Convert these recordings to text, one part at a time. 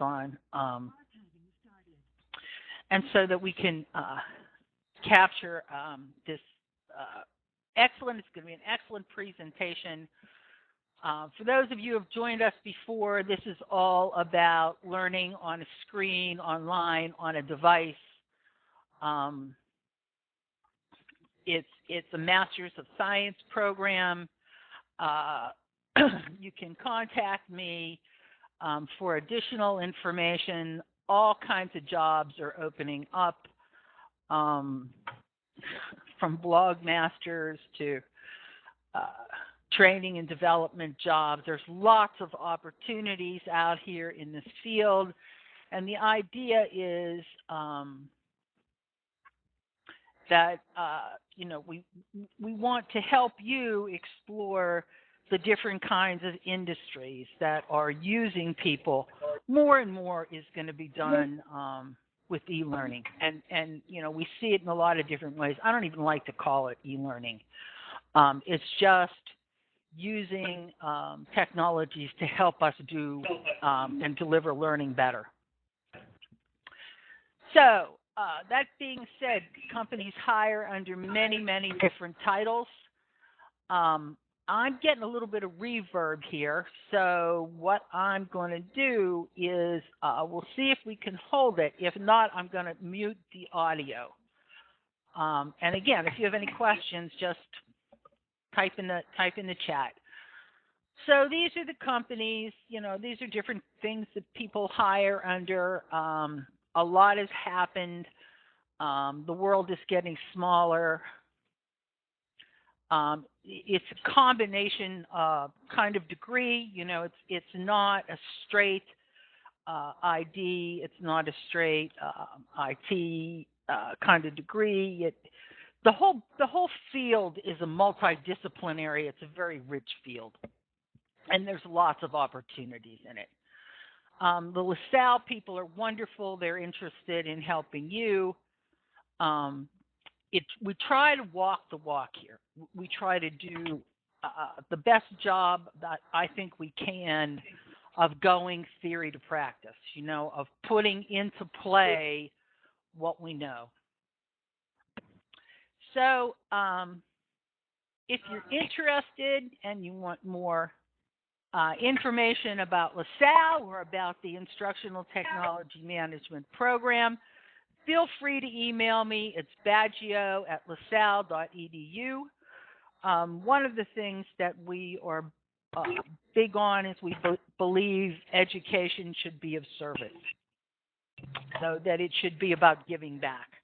on, and so that we can capture this excellent. It's going to be an excellent presentation. For those of you who have joined us before, this is all about learning on a screen, online, on a device. It's a Master's of Science program. You can contact me for additional information. All kinds of jobs are opening up, from blog masters to training and development jobs. There's lots of opportunities out here in this field, and the idea is that we want to help you explore the different kinds of industries that are using people. More and more is going to be done with e-learning, and we see it in a lot of different ways. I don't even like to call it e-learning. It's just using technologies to help us do and deliver learning better. So that being said, companies hire under many, many different titles. I'm getting a little bit of reverb here, so what I'm going to do is we'll see if we can hold it. If not, I'm going to mute the audio. And again, if you have any questions, just type in the chat. So these are the companies. These are different things that people hire under. A lot has happened. The world is getting smaller. It's a combination kind of degree. It's not a straight ID. It's not a straight IT kind of degree. The whole field is a multidisciplinary. It's a very rich field, and there's lots of opportunities in it. The LaSalle people are wonderful. They're interested in helping you. We try to walk the walk here. We try to do the best job that I think we can of going theory to practice, of putting into play what we know. So if you're interested and you want more information about LaSalle or about the Instructional Technology Management Program, feel free to email me. It's baggio@lasalle.edu. One of the things that we are big on is we believe education should be of service, so that it should be about giving back.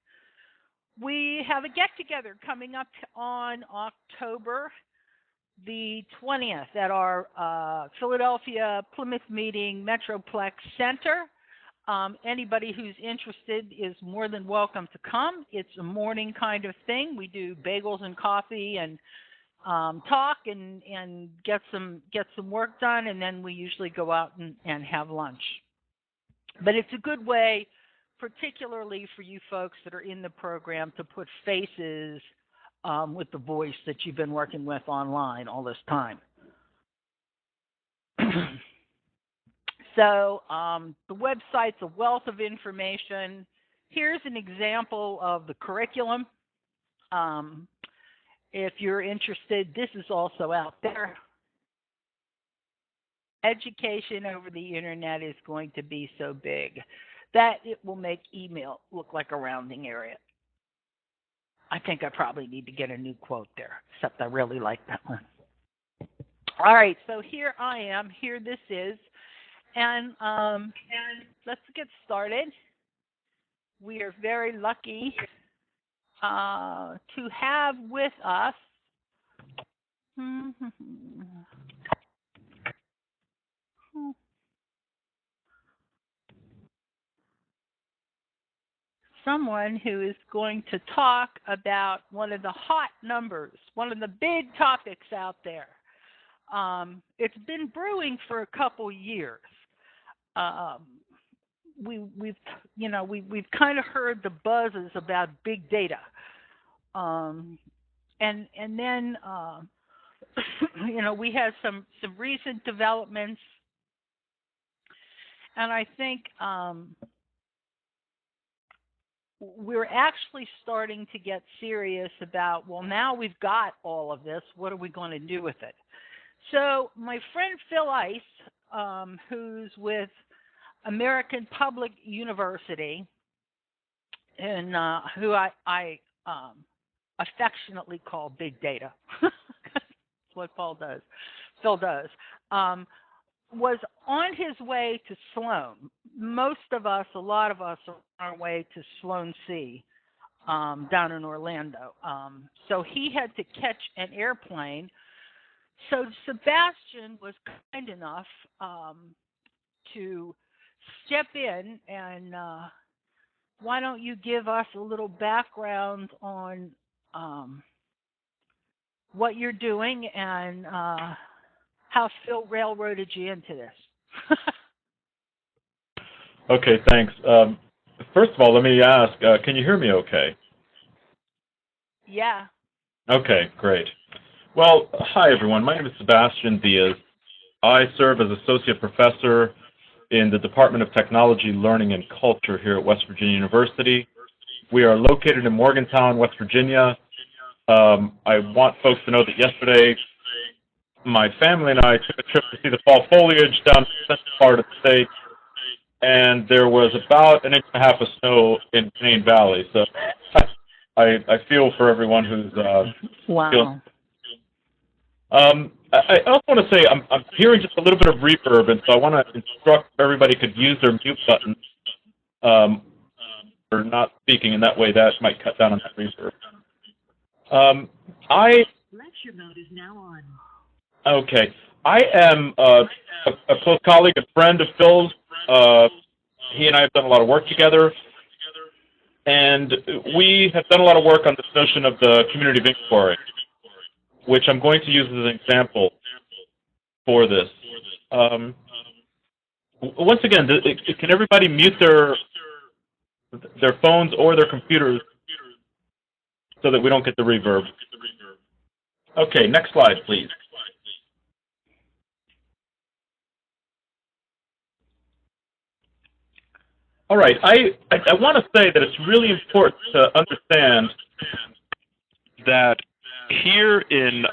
We have a get-together coming up on October the 20th at our Philadelphia Plymouth Meeting Metroplex Center. Anybody who's interested is more than welcome to come. It's a morning kind of thing. We do bagels and coffee and talk and get some work done, and then we usually go out and have lunch. But it's a good way, particularly for you folks that are in the program, to put faces with the voice that you've been working with online all this time. So the website's a wealth of information. Here's an example of the curriculum. If you're interested, this is also out there. Education over the internet is going to be so big that it will make email look like a rounding area. I think I probably need to get a new quote there, except I really like that one. All right, so here I am. Here this is. And let's get started. We are very lucky to have with us someone who is going to talk about one of the hot numbers, one of the big topics out there. It's been brewing for a couple years. We've kind of heard the buzzes about big data, and then we had some recent developments, And I think we're actually starting to get serious about, well, now we've got all of this, what are we going to do with it? So my friend Phil Ice, who's with American Public University, and who I affectionately call Big Data. That's what Phil does. Was on his way to Sloan. Most of us, a lot of us, are on our way to Sloan C down in Orlando. So he had to catch an airplane. So Sebastian was kind enough to step in, and why don't you give us a little background on what you're doing and how Phil railroaded you into this? Okay, thanks. First of all, let me ask, can you hear me okay? Yeah. Okay, great. Well, hi everyone. My name is Sebastian Diaz. I serve as Associate Professor in the Department of Technology, Learning, and Culture here at West Virginia University. We are located in Morgantown, West Virginia. I want folks to know that yesterday my family and I took a trip to see the fall foliage down in the central part of the state, and there was about 1.5 inches of snow in Main Valley. So I feel for everyone who's wow. I also want to say I'm hearing just a little bit of reverb, and so I want to instruct everybody could use their mute button for not speaking in that way. That might cut down on that reverb. Lecture mode is now on. Okay. I am a close colleague, a friend of Phil's. He and I have done a lot of work together, and we have done a lot of work on this notion of the community of inquiry, which I'm going to use as an example for this. Once again, can everybody mute their phones or their computers so that we don't get the reverb? Okay, next slide, please. All right, I want to say that it's really important to understand that here in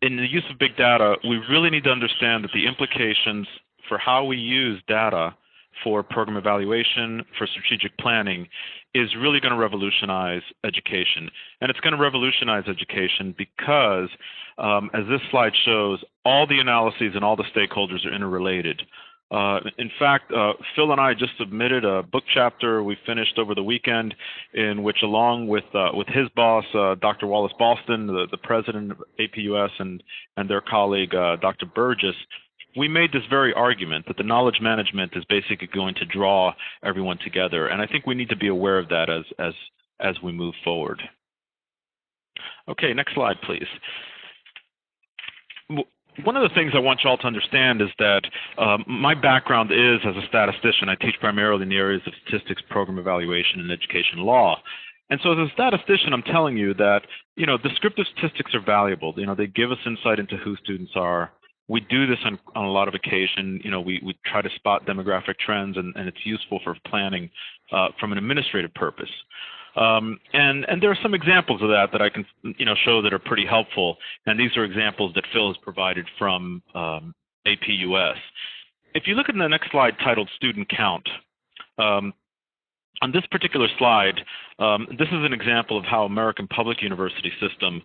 the use of big data, we really need to understand that the implications for how we use data for program evaluation, for strategic planning, is really going to revolutionize education. And it's going to revolutionize education because, as this slide shows, all the analyses and all the stakeholders are interrelated. In fact, Phil and I just submitted a book chapter we finished over the weekend, in which, along with his boss, Dr. Wallace Boston, the president of APUS, and their colleague, Dr. Burgess, we made this very argument that the knowledge management is basically going to draw everyone together, and I think we need to be aware of that as we move forward. Okay, next slide, please. One of the things I want you all to understand is that my background is as a statistician. I teach primarily in the areas of statistics, program evaluation, and education law. And so as a statistician, I'm telling you that, descriptive statistics are valuable. They give us insight into who students are. We do this on a lot of occasion. We try to spot demographic trends, and it's useful for planning from an administrative purpose. And there are some examples of that I can show that are pretty helpful, and these are examples that Phil has provided from APUS. If you look at the next slide titled Student Count, on this particular slide, this is an example of how American Public University system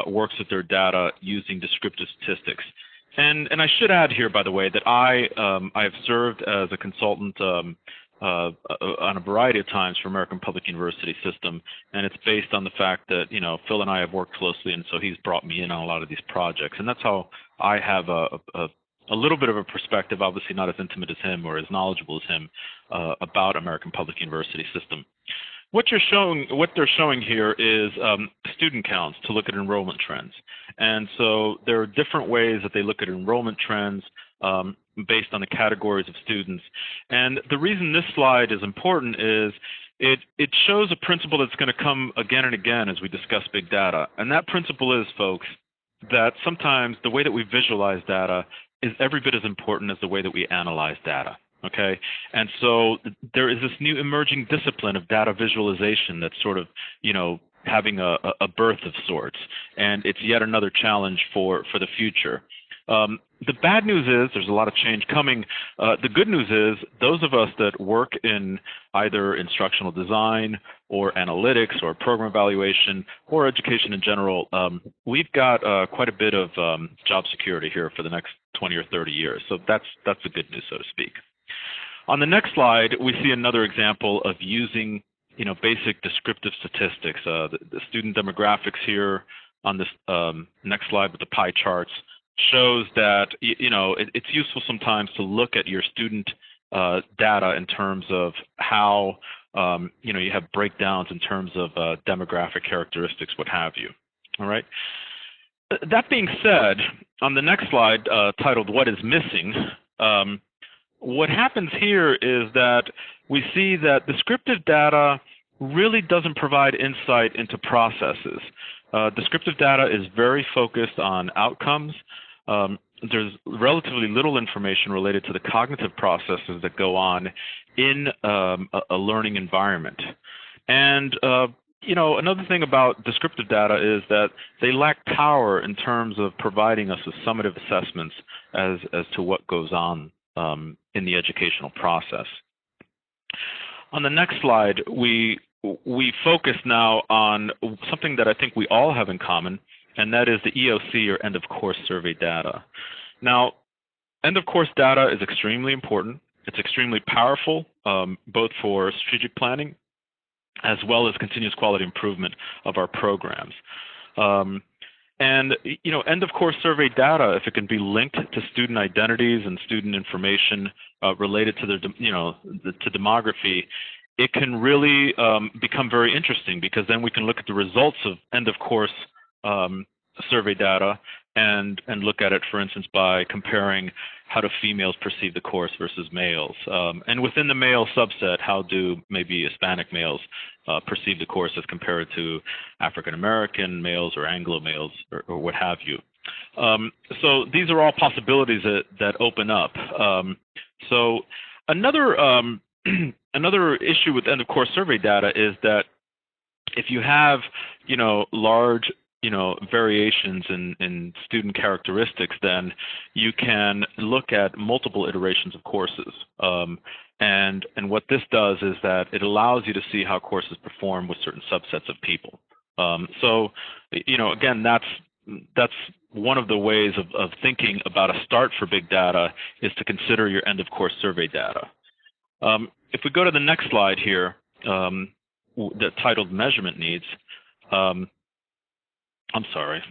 works with their data using descriptive statistics. And I should add here, by the way, that I have served as a consultant on a variety of times for American Public University system, and it's based on the fact that Phil and I have worked closely, and so he's brought me in on a lot of these projects, and that's how I have a little bit of a perspective, obviously not as intimate as him or as knowledgeable as him, about American Public University system. What they're showing here is student counts to look at enrollment trends. And so there are different ways that they look at enrollment trends based on the categories of students. And the reason this slide is important is it shows a principle that's going to come again and again as we discuss big data. And that principle is, folks, that sometimes the way that we visualize data is every bit as important as the way that we analyze data. Okay, and so there is this new emerging discipline of data visualization that's sort of, having a birth of sorts, and it's yet another challenge for the future. The bad news is there's a lot of change coming. The good news is those of us that work in either instructional design or analytics or program evaluation or education in general, we've got quite a bit of job security here for the next 20 or 30 years. So that's the good news, so to speak. On the next slide, we see another example of using basic descriptive statistics. The student demographics here on this next slide with the pie charts shows that it's useful sometimes to look at your student data in terms of how you have breakdowns in terms of demographic characteristics, what have you. All right. That being said, on the next slide titled "What is Missing," what happens here is that we see that descriptive data really doesn't provide insight into processes. Descriptive data is very focused on outcomes. There's relatively little information related to the cognitive processes that go on in a learning environment. And another thing about descriptive data is that they lack power in terms of providing us with summative assessments as to what goes on in the educational process. On the next slide, we focus now on something that I think we all have in common, and that is the EOC, or end of course survey data. Now, end of course data is extremely important. It's extremely powerful, both for strategic planning as well as continuous quality improvement of our programs. End of course survey data, if it can be linked to student identities and student information related to their, to demography, it can really become very interesting, because then we can look at the results of end of course survey data and look at it, for instance, by comparing how do females perceive the course versus males. And within the male subset, how do maybe Hispanic males perceive the course as compared to African American males or Anglo males or what have you. So these are all possibilities that open up. So another another issue with end of course survey data is that if you have large variations in student characteristics, then you can look at multiple iterations of courses. And what this does is that it allows you to see how courses perform with certain subsets of people. So, again, that's one of the ways of thinking about a start for big data, is to consider your end of course survey data. If we go to the next slide here, the titled measurement needs, I'm sorry.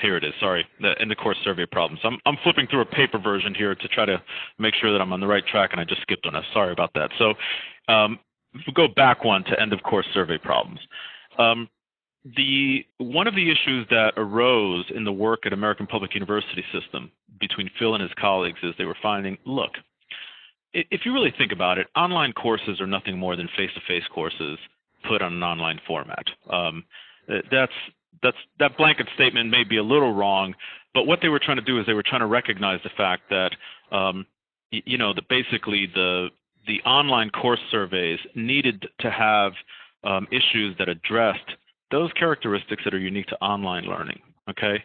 Here it is. Sorry, the end of course survey problems. I'm flipping through a paper version here to try to make sure that I'm on the right track, and I just skipped on it. Sorry about that. So, if we go back one to end of course survey problems. One of the issues that arose in the work at American Public University System between Phil and his colleagues is they were finding, look, if you really think about it, online courses are nothing more than face-to-face courses put on an online format. That blanket statement may be a little wrong, but what they were trying to do is they were trying to recognize the fact that that basically the online course surveys needed to have issues that addressed those characteristics that are unique to online learning. Okay,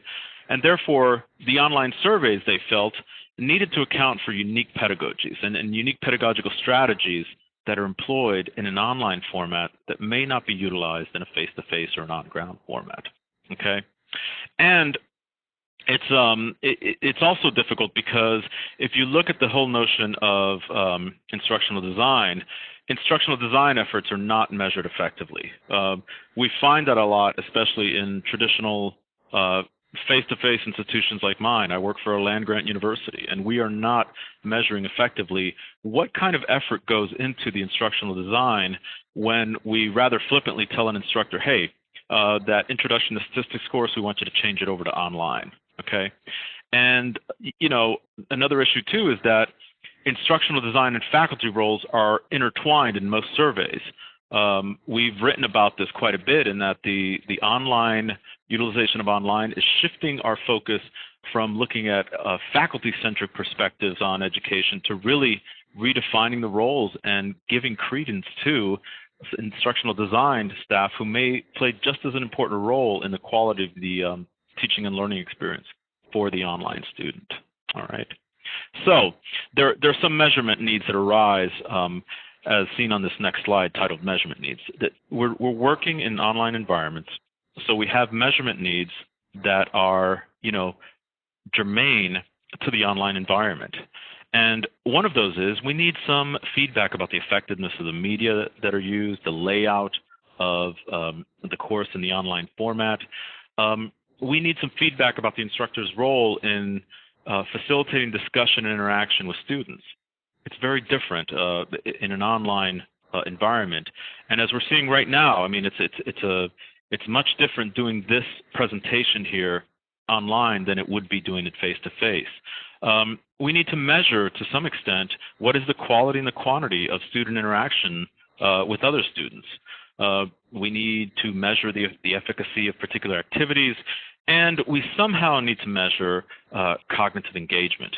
and therefore the online surveys, they felt, needed to account for unique pedagogies and unique pedagogical strategies that are employed in an online format that may not be utilized in a face-to-face or an on-ground format. Okay, and it's also difficult because if you look at the whole notion of instructional design efforts are not measured effectively. We find that a lot, especially in traditional face-to-face institutions like mine. I work for a land-grant university, and we are not measuring effectively what kind of effort goes into the instructional design when we rather flippantly tell an instructor, hey, that introduction to statistics course, we want you to change it over to online, okay? And, another issue too is that instructional design and faculty roles are intertwined in most surveys. We've written about this quite a bit, in that the online utilization of online is shifting our focus from looking at faculty-centric perspectives on education to really redefining the roles and giving credence to instructional design staff who may play just as an important role in the quality of the teaching and learning experience for the online student. All right. So there are some measurement needs that arise as seen on this next slide titled measurement needs. That we're working in online environments, so we have measurement needs that are, germane to the online environment. And one of those is we need some feedback about the effectiveness of the media that are used, the layout of the course in the online format. We need some feedback about the instructor's role in facilitating discussion and interaction with students. It's very different in an online environment. And as we're seeing right now, I mean, it's much different doing this presentation here online than it would be doing it face-to-face. We need to measure, to some extent, what is the quality and the quantity of student interaction with other students. We need to measure the efficacy of particular activities, and we somehow need to measure cognitive engagement.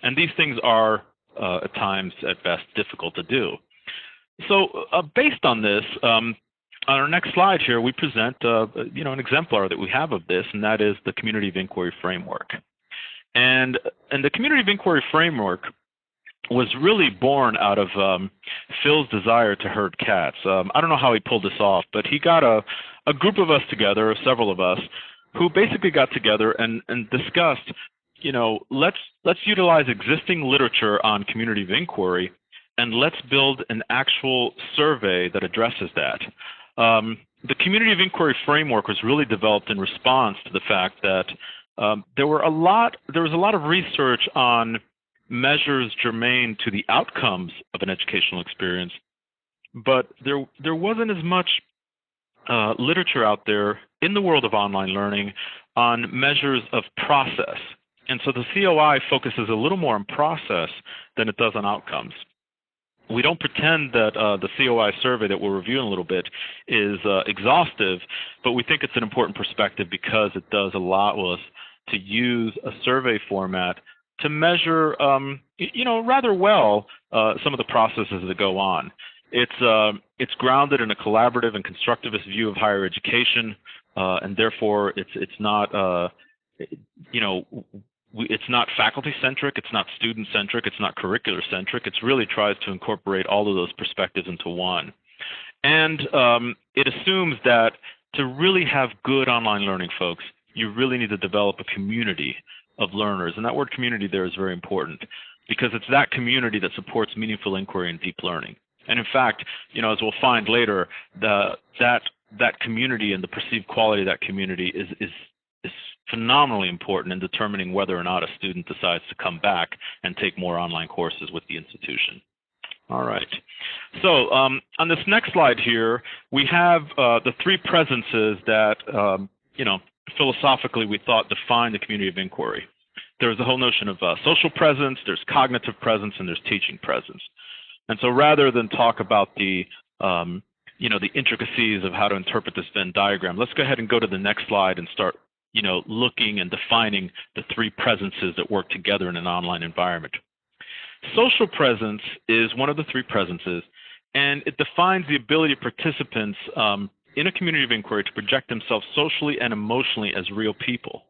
And these things are, at times, at best, difficult to do. So based on this, on our next slide here, we present an exemplar that we have of this, and that is the Community of Inquiry Framework. And the Community of Inquiry Framework was really born out of Phil's desire to herd cats. I don't know how he pulled this off, but he got a group of us together, several of us, who basically got together and discussed, let's utilize existing literature on community of inquiry, and let's build an actual survey that addresses that. The Community of Inquiry Framework was really developed in response to the fact that there was a lot of research on measures germane to the outcomes of an educational experience, but there wasn't as much literature out there in the world of online learning on measures of process. And so the COI focuses a little more on process than it does on outcomes. We don't pretend that the COI survey that we'll review in a little bit is exhaustive, but we think it's an important perspective because it does allow us to use a survey format to measure, rather well some of the processes that go on. It's grounded in a collaborative and constructivist view of higher education, and therefore it's not, it's not faculty-centric, it's not student-centric, it's not curricular-centric. It really tries to incorporate all of those perspectives into one. And it assumes that to really have good online learning, folks, you really need to develop a community of learners. And that word community there is very important because it's that community that supports meaningful inquiry and deep learning. And in fact, as we'll find later, that community and the perceived quality of that community is phenomenally important in determining whether or not a student decides to come back and take more online courses with the institution. All right. So on this next slide here, we have the three presences that, philosophically we thought define the community of inquiry. There's a whole notion of social presence, there's cognitive presence, and there's teaching presence. And so rather than talk about the intricacies of how to interpret this Venn diagram, let's go ahead and go to the next slide and start looking and defining the three presences that work together in an online environment. Social presence is one of the three presences, and it defines the ability of participants in a community of inquiry to project themselves socially and emotionally as real people.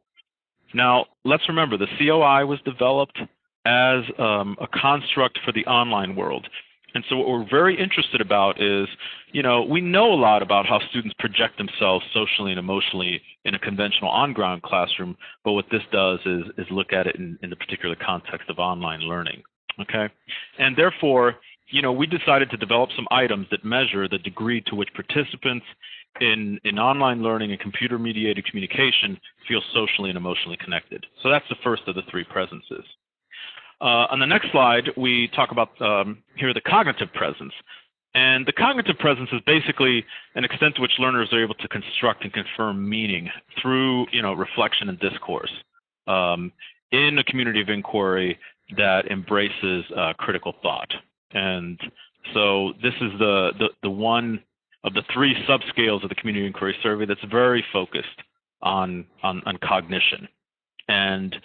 Now, let's remember, the COI was developed as a construct for the online world. And so what we're very interested about is, we know a lot about how students project themselves socially and emotionally in a conventional on-ground classroom, but what this does is look at it in the particular context of online learning, okay? And therefore, we decided to develop some items that measure the degree to which participants in online learning and computer-mediated communication feel socially and emotionally connected. So that's the first of the three presences. On the next slide, we talk about here the cognitive presence. And the cognitive presence is basically an extent to which learners are able to construct and confirm meaning through reflection and discourse in a community of inquiry that embraces critical thought. And so this is the one of the three subscales of the community inquiry survey that's very focused on cognition. And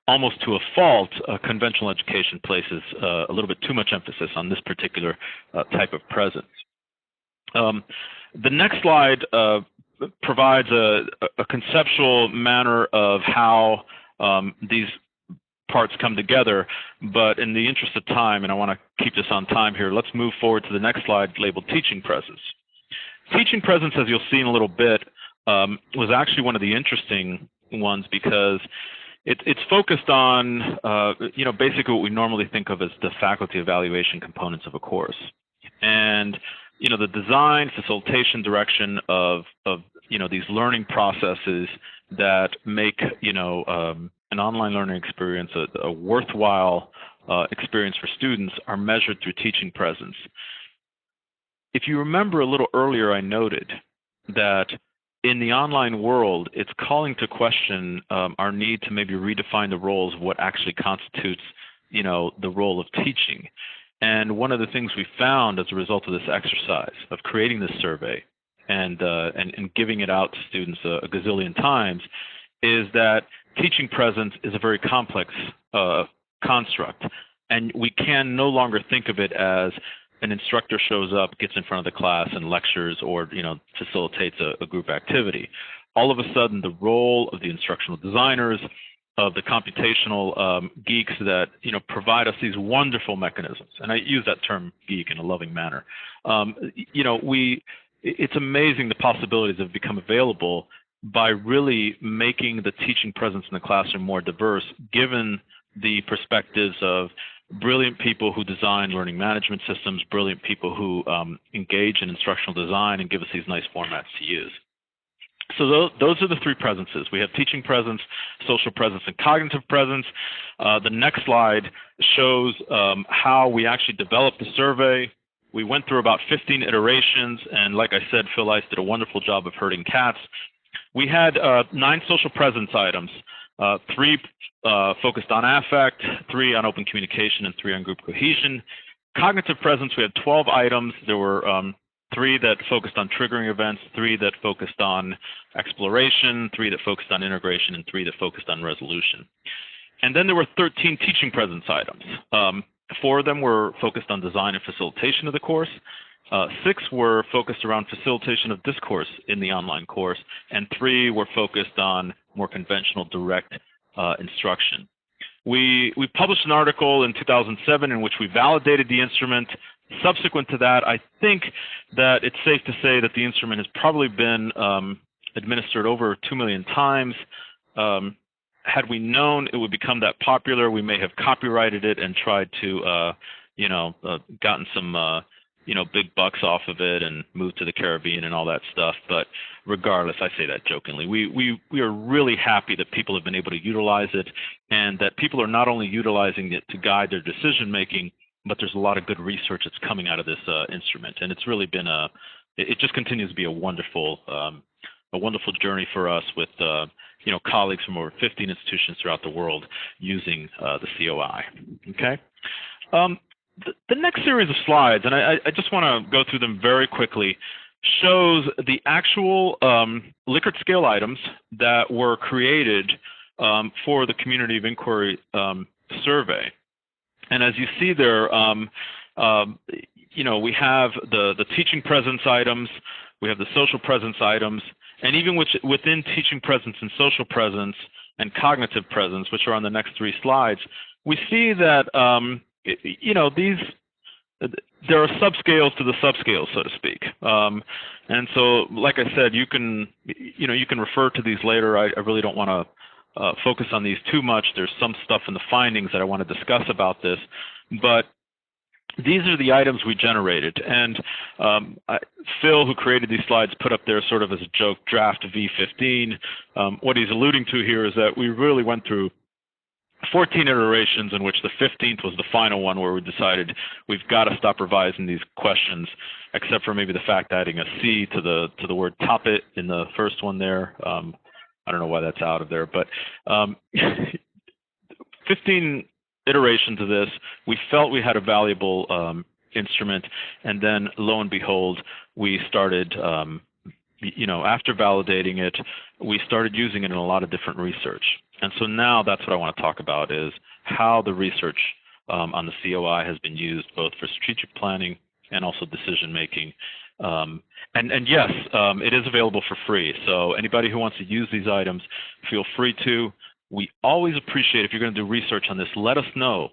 almost to a fault, conventional education places a little bit too much emphasis on this particular type of presence. The next slide provides a conceptual manner of how these parts come together, but in the interest of time, and I want to keep this on time here, let's move forward to the next slide labeled Teaching Presence. Teaching Presence, as you'll see in a little bit, was actually one of the interesting ones because it's focused on, basically what we normally think of as the faculty evaluation components of a course. And, the design, facilitation, direction of these learning processes that make, an online learning experience a worthwhile experience for students are measured through teaching presence. If you remember a little earlier, I noted that in the online world, it's calling to question our need to maybe redefine the roles of what actually constitutes, the role of teaching. And one of the things we found as a result of this exercise of creating this survey and giving it out to students a gazillion times is that teaching presence is a very complex construct, and we can no longer think of it as an instructor shows up, gets in front of the class and lectures or, facilitates a group activity. All of a sudden, the role of the instructional designers, of the computational geeks that, provide us these wonderful mechanisms, and I use that term geek in a loving manner. It's amazing the possibilities that have become available by really making the teaching presence in the classroom more diverse, given the perspectives of brilliant people who design learning management systems, brilliant people who engage in instructional design and give us these nice formats to use. So those are the three presences. We have teaching presence, social presence, and cognitive presence. The next slide shows how we actually developed the survey. We went through about 15 iterations, and like I said, Phil Ice did a wonderful job of herding cats. We had 9 social presence items, 3 focused on affect, 3 on open communication, and 3 on group cohesion. Cognitive presence, we had 12 items. There were 3 that focused on triggering events, 3 that focused on exploration, 3 that focused on integration, and 3 that focused on resolution. And then there were 13 teaching presence items. 4 of them were focused on design and facilitation of the course. 6 were focused around facilitation of discourse in the online course, and 3 were focused on more conventional direct instruction. We published an article in 2007 in which we validated the instrument. Subsequent to that, I think that it's safe to say that the instrument has probably been administered over 2 million times. Had we known it would become that popular, we may have copyrighted it and tried to, gotten some, big bucks off of it and moved to the Caribbean and all that stuff. But regardless, I say that jokingly. We are really happy that people have been able to utilize it, and that people are not only utilizing it to guide their decision making, but there's a lot of good research that's coming out of this instrument, and it's really been it just continues to be a wonderful journey for us with colleagues from over 15 institutions throughout the world using the COI. Okay. The next series of slides, and I just want to go through them very quickly, shows the actual Likert scale items that were created for the Community of Inquiry survey. And as you see there, we have the teaching presence items, we have the social presence items, and even within teaching presence and social presence and cognitive presence, which are on the next 3 slides, we see that there are subscales to the subscales, so to speak. And so, like I said, you can refer to these later. I really don't want to focus on these too much. There's some stuff in the findings that I want to discuss about this, but these are the items we generated. And Phil, who created these slides, put up there sort of as a joke, draft V15. What he's alluding to here is that we really went through 14 iterations, in which the 15th was the final one, where we decided we've got to stop revising these questions, except for maybe the fact adding a C to the word top it in the first one there. I don't know why that's out of there, but 15 iterations of this, we felt we had a valuable instrument, and then lo and behold, we started after validating it, we started using it in a lot of different research. And so now that's what I want to talk about, is how the research on the COI has been used both for strategic planning and also decision making. And yes, it is available for free. So anybody who wants to use these items, feel free to. We always appreciate, if you're going to do research on this, let us know.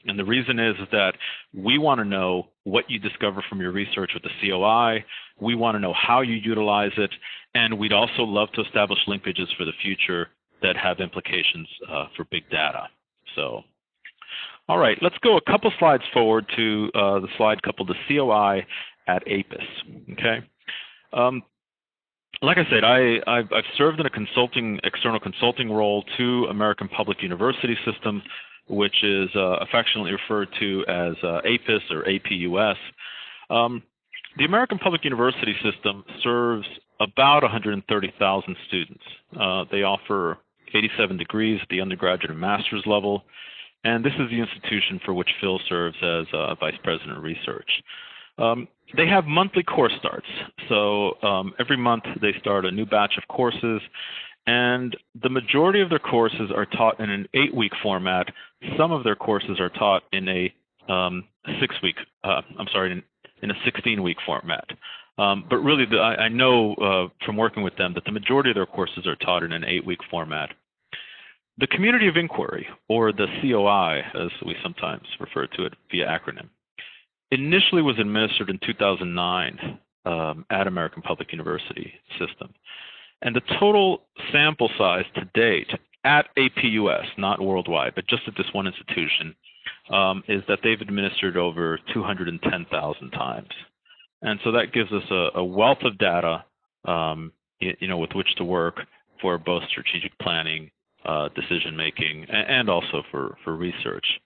And the reason is that we want to know what you discover from your research with the COI. We want to know how you utilize it. And we'd also love to establish linkages for the future that have implications for big data. So, all right, let's go a couple slides forward to the slide coupled to COI at APUS. Okay. Like I said, I've served in a external consulting role to American Public University System, which is affectionately referred to as APUS or APUS. The American Public University System serves about 130,000 students. They offer 87 degrees at the undergraduate and master's level, and this is the institution for which Phil serves as Vice President of Research. They have monthly course starts, so every month they start a new batch of courses, and the majority of their courses are taught in an 8-week format. Some of their courses are taught in a 16-week format. But really, I know from working with them that the majority of their courses are taught in an 8-week format. The Community of Inquiry, or the COI, as we sometimes refer to it via acronym, initially was administered in 2009 at American Public University System. And the total sample size to date at APUS, not worldwide, but just at this one institution, is that they've administered over 210,000 times. And so that gives us a wealth of data, with which to work for both strategic planning, decision making, and also for research.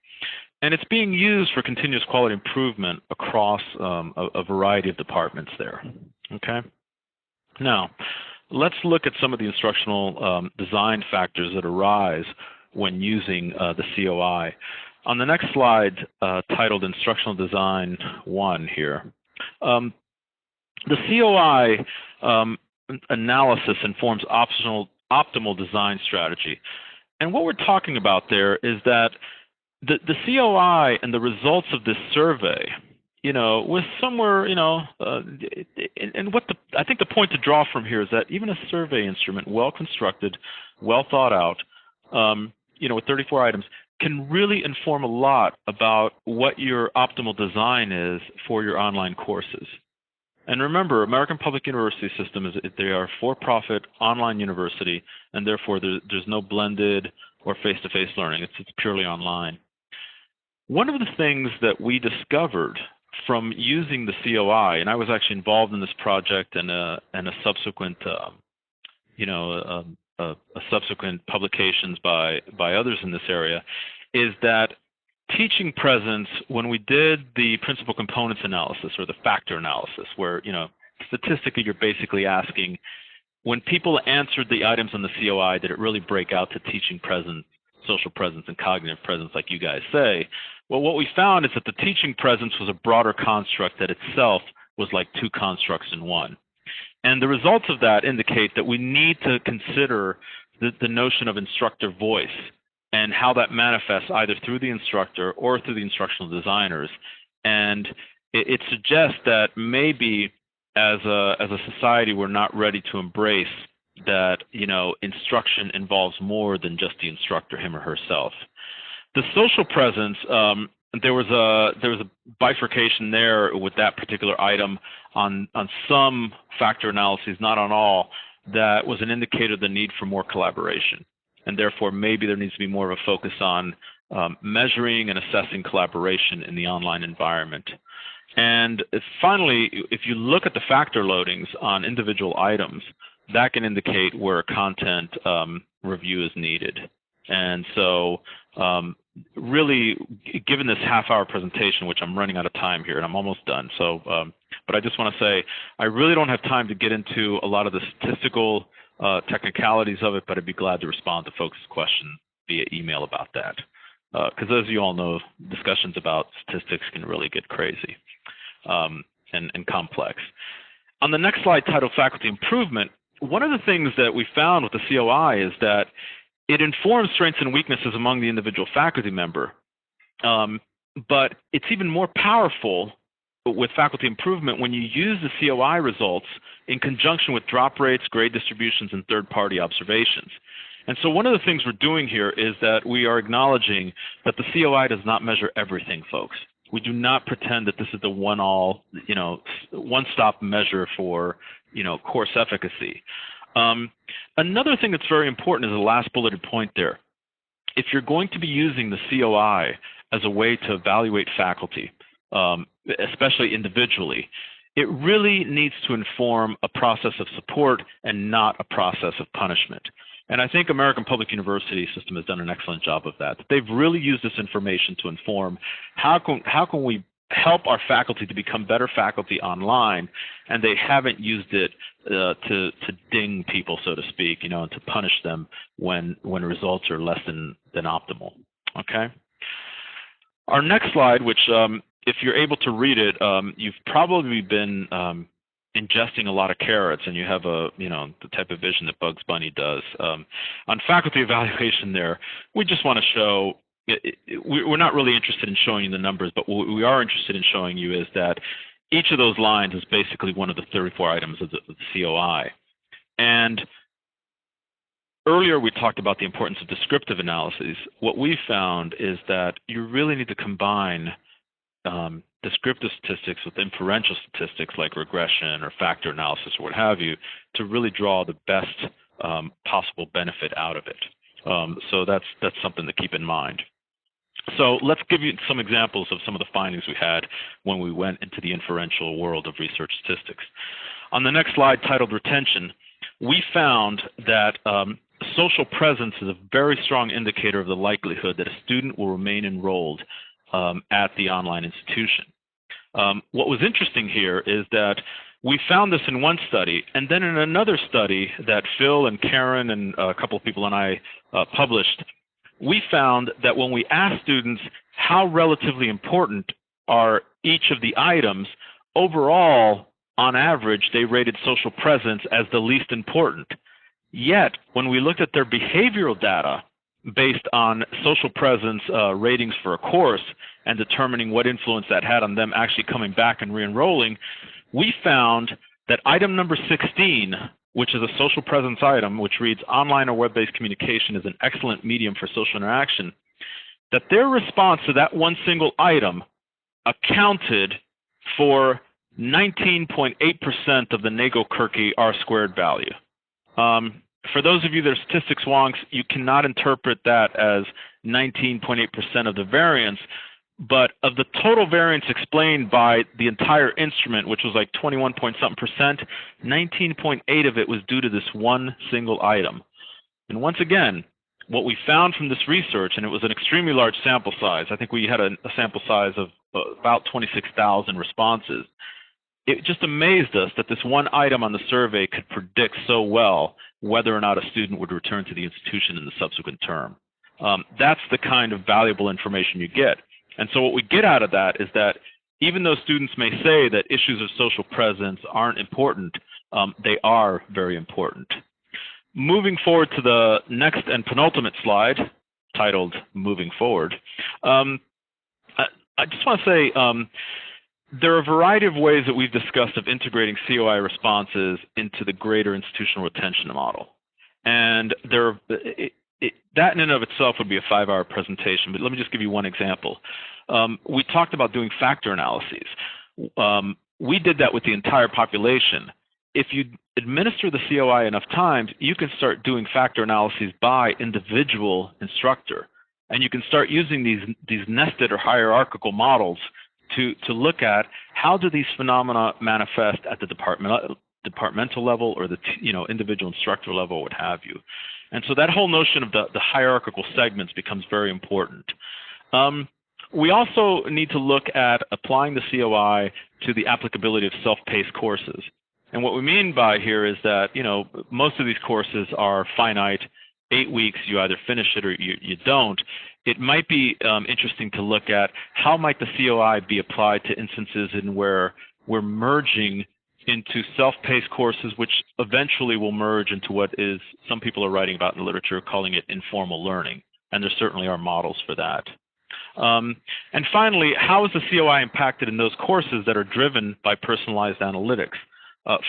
And it's being used for continuous quality improvement across a variety of departments there. Okay. Now, let's look at some of the instructional design factors that arise when using the COI. On the next slide, titled Instructional Design 1 here, the COI analysis informs optimal design strategy. And what we're talking about there is that the COI and the results of this survey, was somewhere, and I think the point to draw from here is that even a survey instrument, well constructed, well thought out, with 34 items, can really inform a lot about what your optimal design is for your online courses. And remember, American Public University System they are a for-profit online university, and therefore there's no blended or face-to-face learning. It's purely online. One of the things that we discovered from using the COI, and I was actually involved in this project and a subsequent, subsequent publications by others in this area, is that teaching presence, when we did the principal components analysis or the factor analysis, where statistically you're basically asking, when people answered the items on the COI, did it really break out to teaching presence, social presence, and cognitive presence, like you guys say? Well, what we found is that the teaching presence was a broader construct that itself was like two constructs in one. And the results of that indicate that we need to consider the notion of instructor voice and how that manifests either through the instructor or through the instructional designers. And it suggests that maybe as a society, we're not ready to embrace that, instruction involves more than just the instructor, him or herself. The social presence, there was a bifurcation there with that particular item on some factor analyses, not on all, that was an indicator of the need for more collaboration. And therefore, maybe there needs to be more of a focus on measuring and assessing collaboration in the online environment. And finally, if you look at the factor loadings on individual items, that can indicate where content review is needed. And so really, given this half-hour presentation, which I'm running out of time here, and I'm almost done, so but I just want to say I really don't have time to get into a lot of the statistical technicalities of it, but I'd be glad to respond to folks' questions via email about that. Because as you all know, discussions about statistics can really get crazy and complex. On the next slide, titled Faculty Improvement, one of the things that we found with the COI is that it informs strengths and weaknesses among the individual faculty member, but it's even more powerful with faculty improvement when you use the COI results in conjunction with drop rates, grade distributions, and third-party observations. And so one of the things we're doing here is that we are acknowledging that the COI does not measure everything, folks. We do not pretend that this is the one-all, one-stop measure for, course efficacy. Another thing that's very important is the last bulleted point there. If you're going to be using the COI as a way to evaluate faculty, especially individually, it really needs to inform a process of support and not a process of punishment. And I think American Public University system has done an excellent job of that. They've really used this information to inform how can we help our faculty to become better faculty online, and they haven't used it to ding people, so to speak, and to punish them when results are less than optimal. Okay. Our next slide, which if you're able to read it, you've probably been ingesting a lot of carrots, and you have the type of vision that Bugs Bunny does. On faculty evaluation there, we just want to show, we're not really interested in showing you the numbers, but what we are interested in showing you is that each of those lines is basically one of the 34 items of the COI. And earlier we talked about the importance of descriptive analyses. What we found is that you really need to combine descriptive statistics with inferential statistics like regression or factor analysis or what have you to really draw the best possible benefit out of it. So that's something to keep in mind. So let's give you some examples of some of the findings we had when we went into the inferential world of research statistics. On the next slide, titled Retention, we found that social presence is a very strong indicator of the likelihood that a student will remain enrolled at the online institution. What was interesting here is that we found this in one study, and then in another study that Phil and Karen and a couple of people and I published, we found that when we asked students how relatively important are each of the items, overall, on average, they rated social presence as the least important. Yet, when we looked at their behavioral data based on social presence ratings for a course and determining what influence that had on them actually coming back and re-enrolling, we found that item number 16, which is a social presence item, which reads online or web-based communication is an excellent medium for social interaction, that their response to that one single item accounted for 19.8% of the Nagel-Kirky R-squared value. For those of you that are statistics wonks, you cannot interpret that as 19.8% of the variance, but of the total variance explained by the entire instrument, which was like 21-point-something%, 19.8 of it was due to this one single item. And once again, what we found from this research, and it was an extremely large sample size, I think we had a sample size of about 26,000 responses, it just amazed us that this one item on the survey could predict so well whether or not a student would return to the institution in the subsequent term. That's the kind of valuable information you get. And so what we get out of that is that even though students may say that issues of social presence aren't important, they are very important. Moving forward to the next and penultimate slide, titled Moving Forward, I just want to say there are a variety of ways that we've discussed of integrating COI responses into the greater institutional retention model. And that in and of itself would be a 5-hour presentation, but let me just give you one example. We talked about doing factor analyses. We did that with the entire population. If you administer the COI enough times, you can start doing factor analyses by individual instructor. And you can start using these nested or hierarchical models to look at how do these phenomena manifest at the departmental level or the individual instructor level, what have you. And so that whole notion of the hierarchical segments becomes very important. We also need to look at applying the COI to the applicability of self-paced courses. And what we mean by here is that, most of these courses are finite, 8 weeks, you either finish it or you don't. It might be interesting to look at how might the COI be applied to instances in where we're merging into self-paced courses, which eventually will merge into what is some people are writing about in the literature, calling it informal learning. And there certainly are models for that. And finally, how is the COI impacted in those courses that are driven by personalized analytics?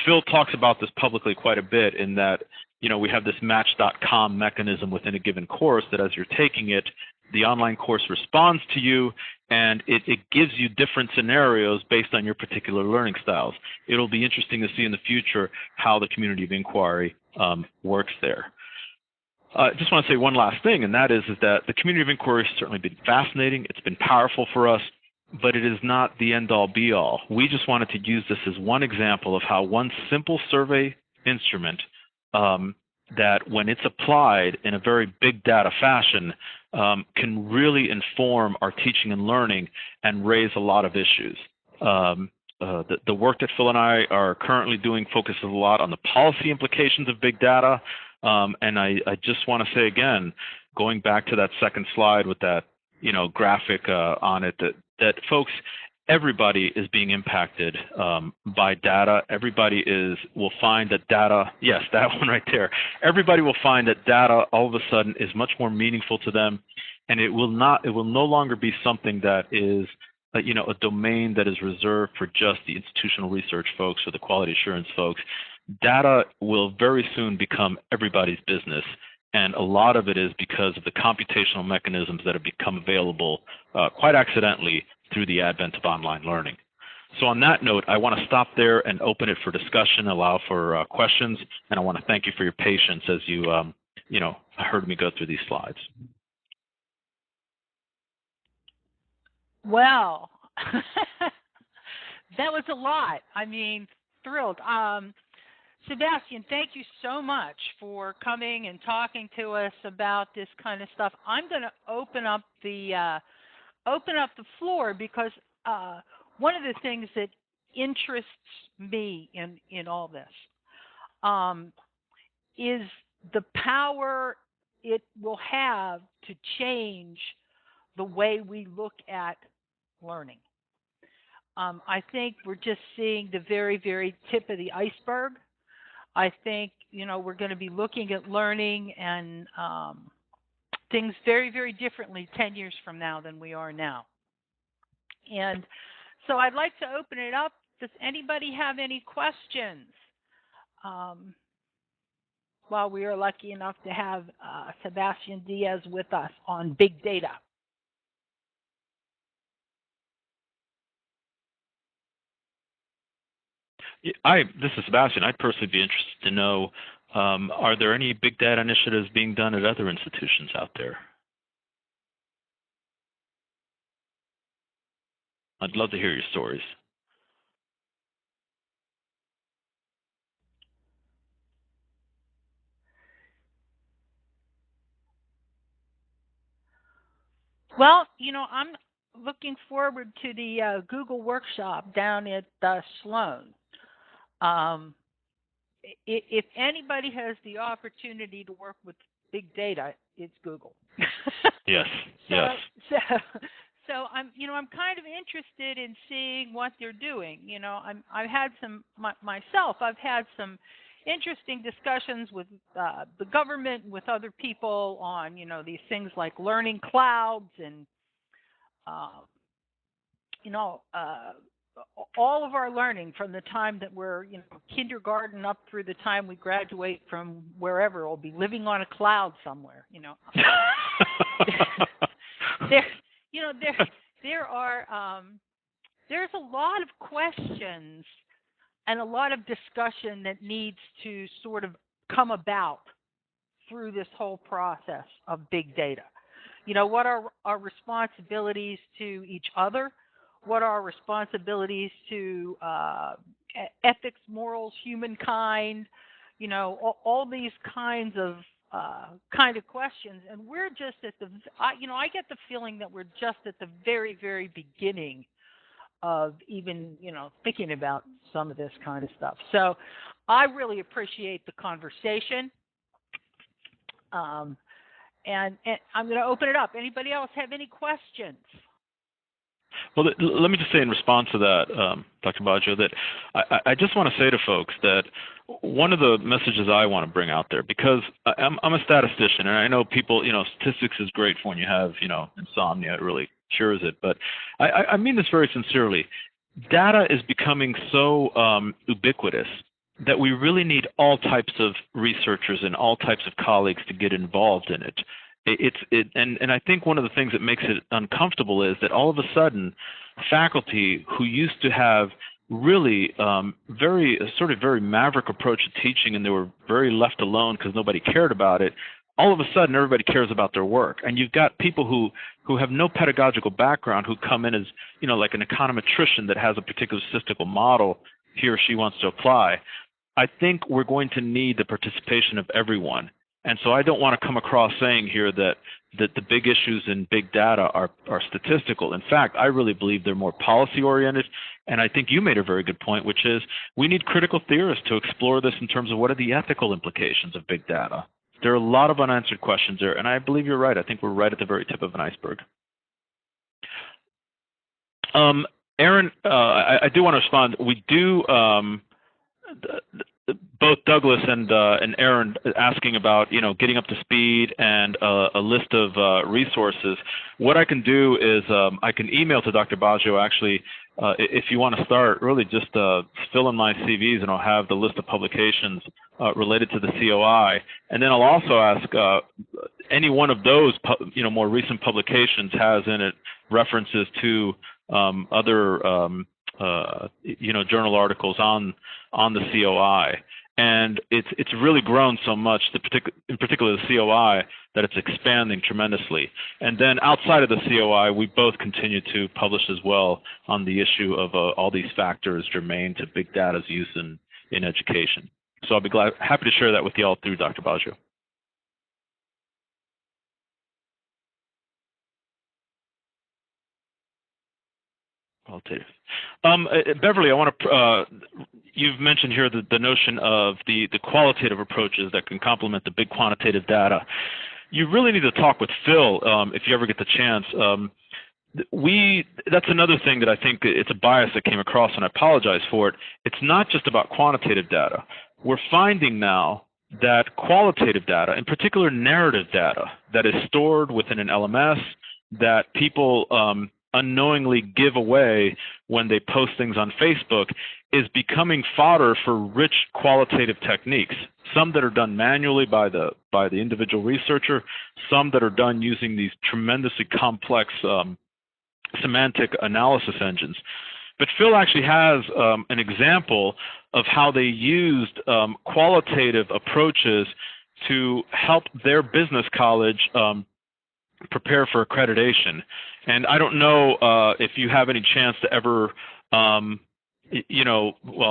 Phil talks about this publicly quite a bit in that, we have this match.com mechanism within a given course that as you're taking it, the online course responds to you and it gives you different scenarios based on your particular learning styles. It'll be interesting to see in the future how the community of inquiry works there. I just want to say one last thing, and that is that the community of inquiry has certainly been fascinating. It's been powerful for us, but it is not the end-all, be-all. We just wanted to use this as one example of how one simple survey instrument that when it's applied in a very big data fashion can really inform our teaching and learning and raise a lot of issues. The work that Phil and I are currently doing focuses a lot on the policy implications of big data. And I just want to say again, going back to that second slide with that graphic on it, that folks, everybody is being impacted by data. Everybody will find that data, yes, that one right there. Everybody will find that data all of a sudden is much more meaningful to them, and it will no longer be something that is a domain that is reserved for just the institutional research folks or the quality assurance folks. Data will very soon become everybody's business, and a lot of it is because of the computational mechanisms that have become available quite accidentally through the advent of online learning. So on that note, I want to stop there and open it for discussion, allow for questions, and I want to thank you for your patience as you heard me go through these slides. Well, that was a lot. I mean, thrilled. Sebastian, thank you so much for coming and talking to us about this kind of stuff. I'm going to open up the floor because one of the things that interests me in all this is the power it will have to change the way we look at learning. I think we're just seeing the very, very tip of the iceberg. I think, we're going to be looking at learning and things very, very differently 10 years from now than we are now. And so I'd like to open it up. Does anybody have any questions? While we are lucky enough to have Sebastian Diaz with us on big data. This is Sebastian. I'd personally be interested to know, are there any big data initiatives being done at other institutions out there? I'd love to hear your stories. Well, I'm looking forward to the Google workshop down at Sloan. If anybody has the opportunity to work with big data, it's Google. Yes. So I'm kind of interested in seeing what they're doing. I've had some interesting discussions with the government, with other people on these things like learning clouds and all of our learning from the time that we're kindergarten up through the time we graduate from wherever will be living on a cloud somewhere. There's a lot of questions and a lot of discussion that needs to sort of come about through this whole process of big data. What are our responsibilities to each other? What are our responsibilities to ethics, morals, humankind? All these kinds of questions, and we're just at the. I get the feeling that we're just at the very, very beginning of even thinking about some of this kind of stuff. So, I really appreciate the conversation. And I'm going to open it up. Anybody else have any questions? Well, let me just say in response to that, Dr. Baggio, that I just want to say to folks that one of the messages I want to bring out there, because I'm a statistician, and I know people, statistics is great for when you have, insomnia. It really cures it. But I mean this very sincerely. Data is becoming so ubiquitous that we really need all types of researchers and all types of colleagues to get involved in it. And I think one of the things that makes it uncomfortable is that all of a sudden, faculty who used to have really very maverick approach to teaching, and they were very left alone because nobody cared about it. All of a sudden, everybody cares about their work, and you've got people who have no pedagogical background who come in as like an econometrician that has a particular statistical model he or she wants to apply. I think we're going to need the participation of everyone. And so I don't want to come across saying here that the big issues in big data are statistical. In fact, I really believe they're more policy-oriented. And I think you made a very good point, which is we need critical theorists to explore this in terms of what are the ethical implications of big data. There are a lot of unanswered questions there, and I believe you're right. I think we're right at the very tip of an iceberg. Aaron, I do want to respond. We do both Douglas and Aaron asking about getting up to speed and a list of resources. What I can do is I can email to Dr. Baggio actually. If you want to start, really just fill in my CVs, and I'll have the list of publications related to the COI. And then I'll also ask any one of those more recent publications has in it references to other journal articles on the COI. And it's really grown so much, in particular the COI, that it's expanding tremendously. And then outside of the COI, we both continue to publish as well on the issue of all these factors germane to big data's use in education. So I'll be happy to share that with you all through Dr. Baggio. Beverly, I want to. You've mentioned here the notion of the qualitative approaches that can complement the big quantitative data. You really need to talk with Phil if you ever get the chance. That's another thing that I think it's a bias that came across, and I apologize for it. It's not just about quantitative data. We're finding now that qualitative data, in particular narrative data, that is stored within an LMS, that people unknowingly give away when they post things on Facebook, is becoming fodder for rich qualitative techniques. Some that are done manually by the individual researcher, some that are done using these tremendously complex semantic analysis engines. But Phil actually has an example of how they used qualitative approaches to help their business college prepare for accreditation. And I don't know if you have any chance to ever, well,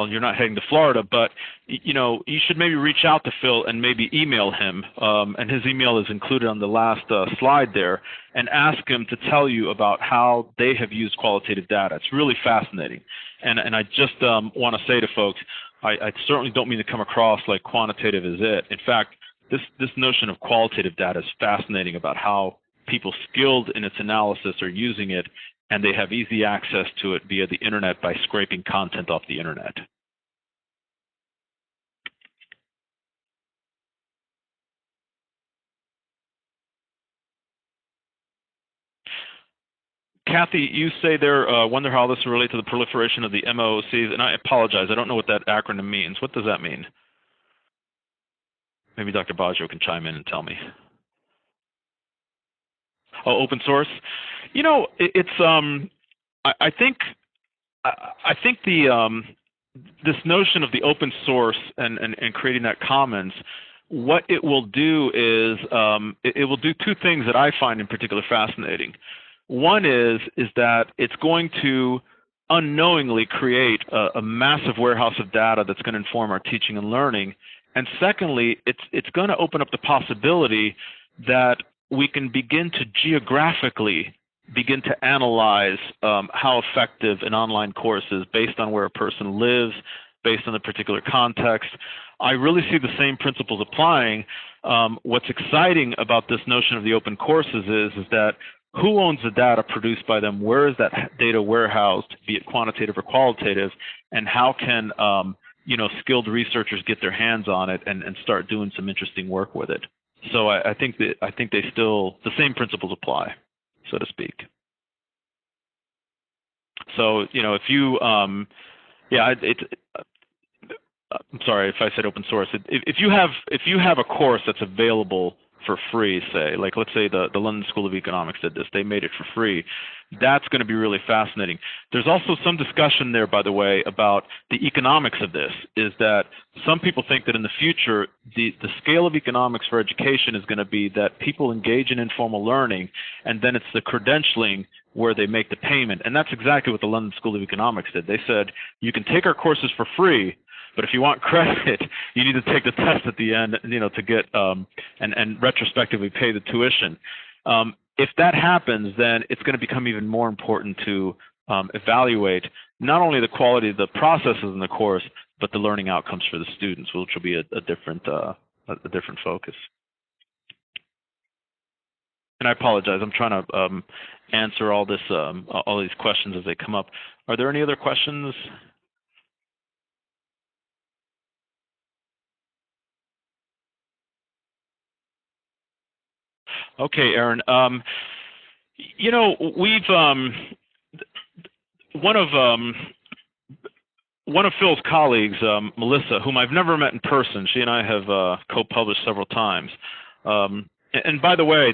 you're not heading to Florida, but, you should maybe reach out to Phil and maybe email him. And his email is included on the last slide there, and ask him to tell you about how they have used qualitative data. It's really fascinating. And I just want to say to folks, I certainly don't mean to come across like quantitative is it. In fact, this notion of qualitative data is fascinating about how people skilled in its analysis are using it, and they have easy access to it via the internet by scraping content off the internet. Kathy, you say there, wonder how this will relate to the proliferation of the MOOCs, and I apologize, I don't know what that acronym means. What does that mean? Maybe Dr. Baggio can chime in and tell me. Oh, open source. It's I think the this notion of the open source and creating that commons, what it will do is it will do two things that I find in particular fascinating. One is that it's going to unknowingly create a massive warehouse of data that's going to inform our teaching and learning. And secondly, it's going to open up the possibility that we can begin to geographically begin to analyze how effective an online course is based on where a person lives, based on the particular context. I really see the same principles applying. What's exciting about this notion of the open courses is that Who owns the data produced by them? Where is that data warehoused, be it quantitative or qualitative? And how can skilled researchers get their hands on it and start doing some interesting work with it? So I think they still, the same principles apply, so to speak. So if you I'm sorry if I said open source. If you have a course that's available for free, say, like let's say the London School of Economics did this, they made it for free, that's going to be really fascinating. There's also some discussion there, by the way, about the economics of this, is that some people think that in the future, the scale of economics for education is going to be that people engage in informal learning, and then it's the credentialing where they make the payment. And that's exactly what the London School of Economics did. They said, you can take our courses for free, but if you want credit, you need to take the test at the end, to get and retrospectively pay the tuition. If that happens, then it's going to become even more important to evaluate not only the quality of the processes in the course, but the learning outcomes for the students, which will be a different focus. And I apologize. I'm trying to answer all these questions as they come up. Are there any other questions? Okay, Aaron. We've one of Phil's colleagues, Melissa, whom I've never met in person. She and I have co-published several times. And by the way,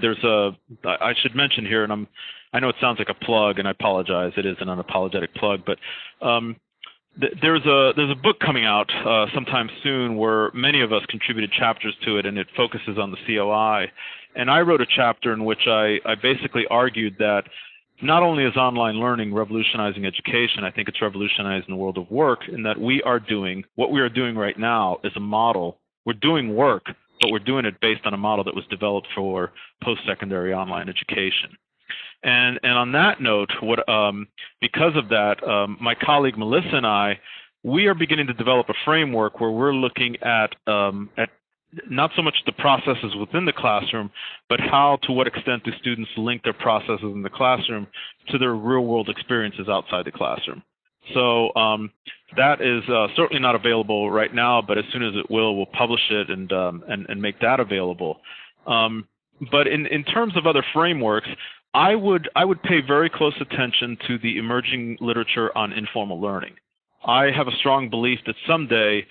I should mention here, and I know it sounds like a plug, and I apologize. It is an unapologetic plug, but there's a book coming out sometime soon where many of us contributed chapters to it, and it focuses on the COI. And I wrote a chapter in which I basically argued that not only is online learning revolutionizing education, I think it's revolutionizing the world of work, in that what we are doing right now is a model. We're doing work, but we're doing it based on a model that was developed for post-secondary online education. And on that note, because of that, my colleague Melissa and I, we are beginning to develop a framework where we're looking at not so much the processes within the classroom, but to what extent do students link their processes in the classroom to their real-world experiences outside the classroom. So that is certainly not available right now, but as soon as it will, we'll publish it and make that available. But in terms of other frameworks, I would pay very close attention to the emerging literature on informal learning. I have a strong belief that someday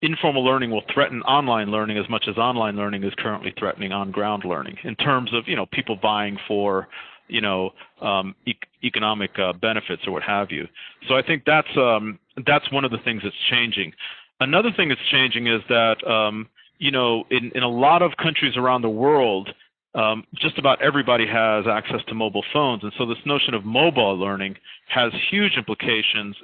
informal learning will threaten online learning as much as online learning is currently threatening on-ground learning, in terms of people vying for economic benefits or what have you. So I think that's one of the things that's changing. Another thing that's changing is that in a lot of countries around the world, just about everybody has access to mobile phones, and so this notion of mobile learning has huge implications,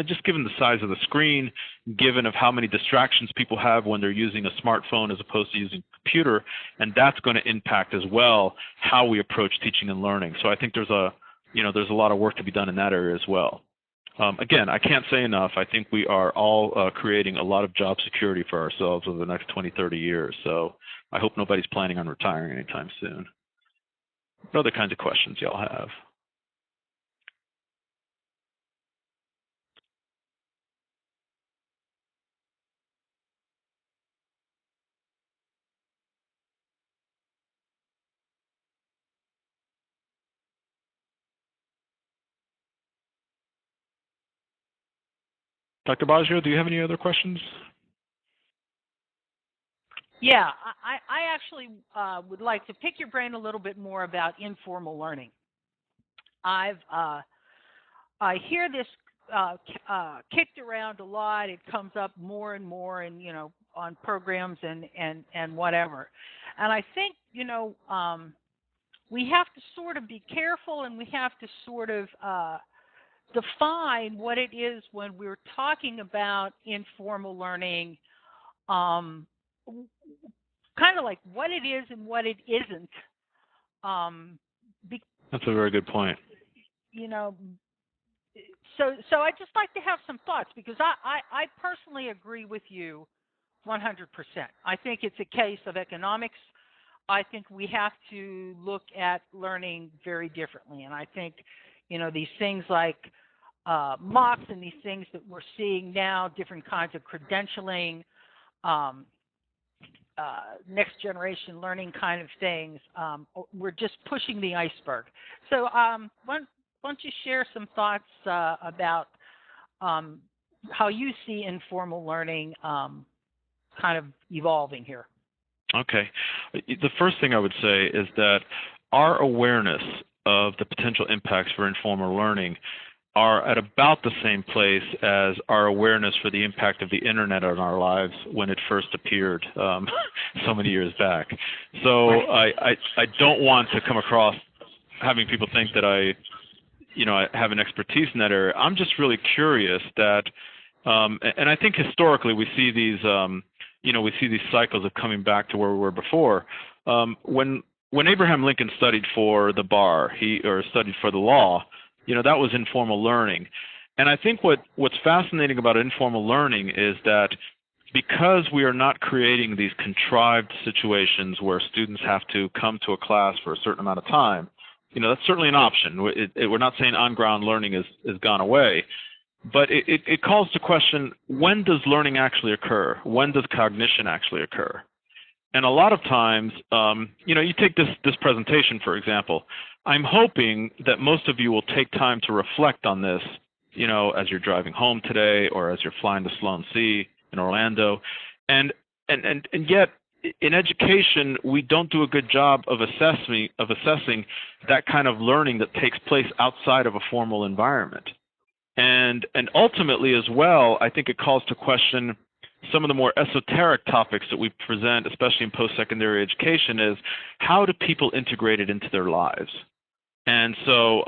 just given the size of the screen, given of how many distractions people have when they're using a smartphone as opposed to using a computer, and that's going to impact as well how we approach teaching and learning. So I think there's a lot of work to be done in that area as well. Again, I can't say enough. I think we are all creating a lot of job security for ourselves over the next 20, 30 years. So I hope nobody's planning on retiring anytime soon. What other kinds of questions y'all have? Dr. Baggio, do you have any other questions? Yeah, I actually would like to pick your brain a little bit more about informal learning. I hear this kicked around a lot. It comes up more and more, and on programs and whatever. And I think we have to sort of be careful, and we have to sort of define what it is when we're talking about informal learning. Kind of like what it is and what it isn't. That's a very good point. So I'd just like to have some thoughts, because I personally agree with you 100%. I think it's a case of economics I think we have to look at learning very differently. And I think, these things like mocks and these things that we're seeing now, different kinds of credentialing, um, next generation learning kind of things, we're just pushing the iceberg. So why don't you share some thoughts about how you see informal learning kind of evolving here? Okay. The first thing I would say is that our awareness of the potential impacts for informal learning are at about the same place as our awareness for the impact of the internet on our lives when it first appeared so many years back. So I don't want to come across having people think that I have an expertise in that area. I'm just really curious that, and I think historically we see these, we see these cycles of coming back to where we were before. When Abraham Lincoln studied for the bar, or studied for the law, that was informal learning. And I think what's fascinating about informal learning is that because we are not creating these contrived situations where students have to come to a class for a certain amount of time, that's certainly an option. We're not saying on-ground learning is gone away, but it calls to question, when does learning actually occur? When does cognition actually occur? And a lot of times, you take this presentation, for example. I'm hoping that most of you will take time to reflect on this, as you're driving home today or as you're flying to Sloan Sea in Orlando. And yet, in education, we don't do a good job of assessing that kind of learning that takes place outside of a formal environment. And ultimately as well, I think it calls to question some of the more esoteric topics that we present, especially in post-secondary education, is how do people integrate it into their lives? And so,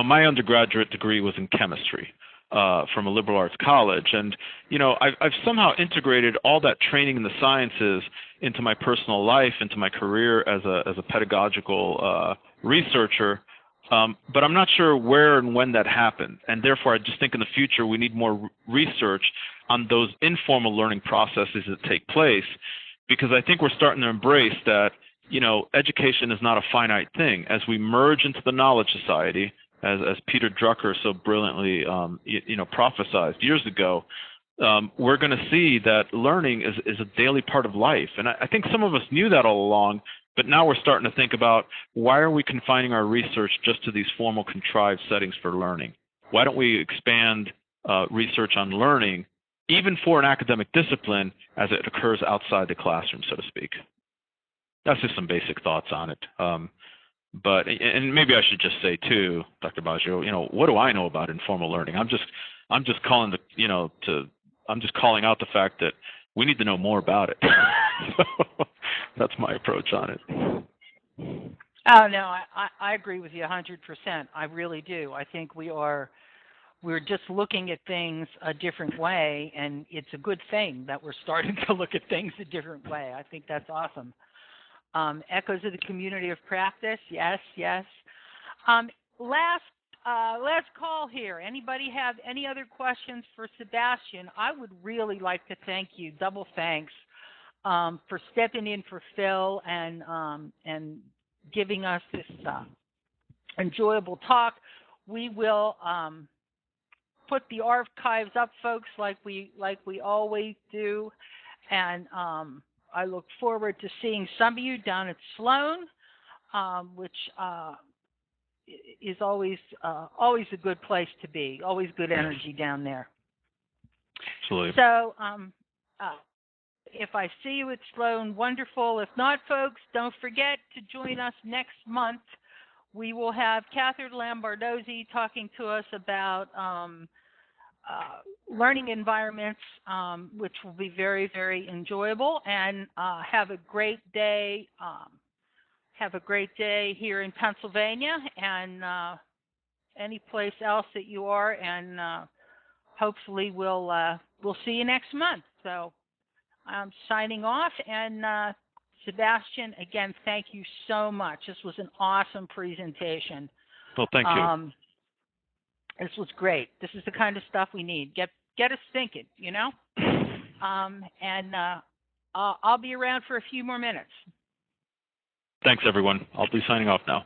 my undergraduate degree was in chemistry from a liberal arts college. And, I've somehow integrated all that training in the sciences into my personal life, into my career as a pedagogical researcher. But I'm not sure where and when that happened. And therefore, I just think in the future we need more research on those informal learning processes that take place, because I think we're starting to embrace that, education is not a finite thing. As we merge into the knowledge society, as Peter Drucker so brilliantly, prophesized years ago, we're going to see that learning is a daily part of life. And I think some of us knew that all along, but now we're starting to think about, why are we confining our research just to these formal contrived settings for learning? Why don't we expand research on learning, even for an academic discipline, as it occurs outside the classroom, so to speak? That's just some basic thoughts on it. But maybe I should just say too, Dr. Baggio, what do I know about informal learning? I'm just calling I'm just calling out the fact that we need to know more about it. So that's my approach on it. Oh no, I agree with you 100%. I really do. I think we're just looking at things a different way, and it's a good thing that we're starting to look at things a different way. I think that's awesome. Echoes of the community of practice, yes. Last call here. Anybody have any other questions for Sebastian? I would really like to thank you, double thanks, for stepping in for Phil and giving us this enjoyable talk. We will put the archives up, folks, like we always do, and I look forward to seeing some of you down at Sloan, which is always a good place to be. Always good energy down there. Absolutely. So if I see you at Sloan, wonderful. If not, folks, don't forget to join us next month. We will have Catherine Lambardozzi talking to us about learning environments, which will be very, very enjoyable. And have a great day. Have a great day here in Pennsylvania and any place else that you are. And hopefully we'll see you next month. So I'm signing off. And Sebastian, again, thank you so much. This was an awesome presentation. Well, thank you. This was great. This is the kind of stuff we need. Get us thinking, and I'll be around for a few more minutes. Thanks, everyone. I'll be signing off now.